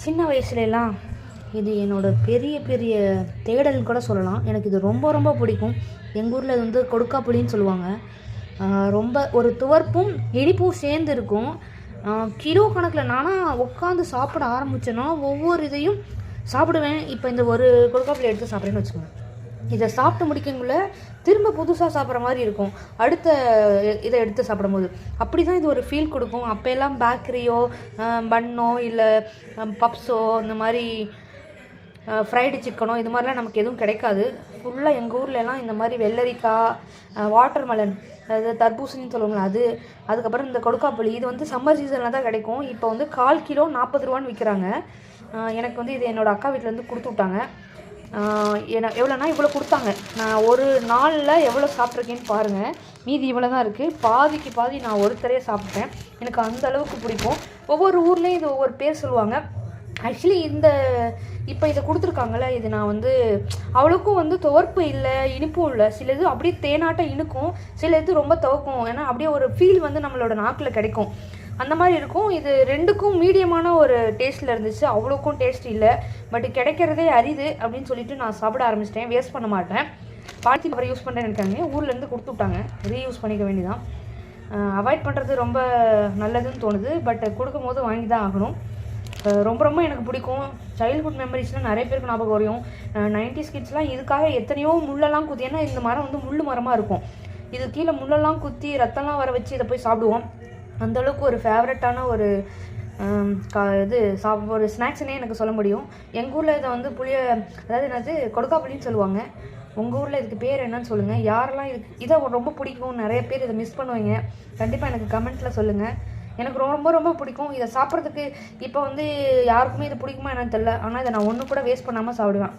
சின்ன வயசுலலாம் இது என்னோட பெரிய பெரிய தேடல்னு கூட சொல்லலாம். எனக்கு இது ரொம்ப ரொம்ப பிடிக்கும். எங்கள் ஊரில் இது வந்து கொடுக்காப்புளின்னு சொல்லுவாங்க. ரொம்ப ஒரு துவர்ப்பும் இனிப்பும் சேர்ந்து இருக்கும். கிலோ கணக்கில் நானாக உட்காந்து சாப்பிட ஆரம்பித்தேன்னா ஒவ்வொரு இதையும் சாப்பிடுவேன். இப்போ இந்த ஒரு கொடுக்காப்புளி எடுத்து சாப்பிட்றேன்னு வச்சுக்கோங்க, இதை சாப்பிட்டு முடிக்கக்குள்ள திரும்ப புதுசாக சாப்பிட்ற மாதிரி இருக்கும் அடுத்த இதை எடுத்து சாப்பிடும்போது. அப்படி தான் இது ஒரு ஃபீல் கொடுக்கும். அப்போல்லாம் பேக்கரியோ பன்னோ இல்லை பப்ஸோ இந்த மாதிரி ஃப்ரைடு சிக்கனோ இது மாதிரிலாம் நமக்கு எதுவும் கிடைக்காது. ஃபுல்லாக எங்கள் ஊர்லலாம் இந்த மாதிரி வெள்ளரிக்காய், வாட்டர்மெலன், அதாவது தர்பூசணின்னு சொல்லுவாங்களே அது, அதுக்கப்புறம் இந்த கொடுக்காப்புளி இது வந்து சம்மர் சீசனில் தான் கிடைக்கும். இப்போ வந்து 1/4 கிலோ 40 ரூபான்னு விற்கிறாங்க. எனக்கு வந்து இது என்னோடய அக்கா வீட்டிலேருந்து கொடுத்து விட்டாங்க. எவ்வளோனா இவ்வளோ கொடுத்தாங்க. நான் ஒரு நாளில் எவ்வளோ சாப்பிட்ருக்கேன்னு பாருங்கள். மீதி இவ்வளோ தான் இருக்குது. பாதிக்கு பாதி நான் ஒருத்தரே சாப்பிட்டேன். எனக்கு அந்த அளவுக்கு பிடிக்கும். ஒவ்வொரு ஊர்லேயும் இது ஒவ்வொரு பேர் சொல்லுவாங்க. ஆக்சுவலி இப்போ இதை கொடுத்துருக்காங்கல்ல, இது நான் வந்து அவ்வளோக்கும் வந்து துவர்ப்பு இல்லை, இனிப்பும் இல்லை. சில இது அப்படியே தேனாட்டம் இனிக்கும், சில இது ரொம்ப துவக்கும். ஏன்னா அப்படியே ஒரு ஃபீல் வந்து நம்மளோட நாக்கில் கிடைக்கும், அந்த மாதிரி இருக்கும். இது ரெண்டுக்கும் மீடியமான ஒரு டேஸ்ட்டில் இருந்துச்சு. அவ்வளோக்கும் டேஸ்ட் இல்லை, பட் கிடைக்கிறதே அரிது அப்படின்னு சொல்லிட்டு நான் சாப்பிட ஆரம்பிச்சிட்டேன். வேஸ்ட் பண்ண மாட்டேன். பாலித்தீன் அப்புறம் யூஸ் பண்ணுறேன்னு இருக்காங்க, ஊர்லேருந்து கொடுத்து விட்டாங்க, ரீயூஸ் பண்ணிக்க வேண்டியதான். அவாய்ட் பண்ணுறது ரொம்ப நல்லதுன்னு தோணுது, பட் கொடுக்கும் போது வாங்கி தான் ஆகணும். ரொம்ப ரொம்ப எனக்கு பிடிக்கும். சைல்ட்ஹுட் மெமரிஸ்லாம் நிறைய பேருக்கு ஞாபகம் வரையும். 90s கிட்ஸ்லாம் இதுக்காக எத்தனையோ முள்ளெல்லாம் குத்தி, ஏன்னா இந்த மரம் வந்து முள் மரமாக இருக்கும், இது கீழே முள்ளெல்லாம் குத்தி ரத்தம்லாம் வர வச்சு இதை போய் சாப்பிடுவோம். அந்தளவுக்கு ஒரு ஃபேவரட்டான ஒரு ஒரு ஸ்நாக்ஸ்னே எனக்கு சொல்ல முடியும். எங்கள் ஊரில் இதை வந்து அதாவது என்னது கொடுக்காப்புளின்னு சொல்லுவாங்க. உங்கள் ஊரில் இதுக்கு பேர் என்னன்னு சொல்லுங்கள். யாரெல்லாம் இதை ரொம்ப பிடிக்கும், நிறைய பேர் இதை மிஸ் பண்ணுவீங்க, கண்டிப்பாக எனக்கு கமெண்ட்டில் சொல்லுங்கள். எனக்கு ரொம்ப ரொம்ப பிடிக்கும். இதை சாப்பிட்றதுக்கு இப்போ வந்து யாருக்குமே இது பிடிக்குமா என்னன்னு தெரியல, ஆனால் இதை நான் ஒன்று கூட வேஸ்ட் பண்ணாமல் சாப்பிடுவேன்.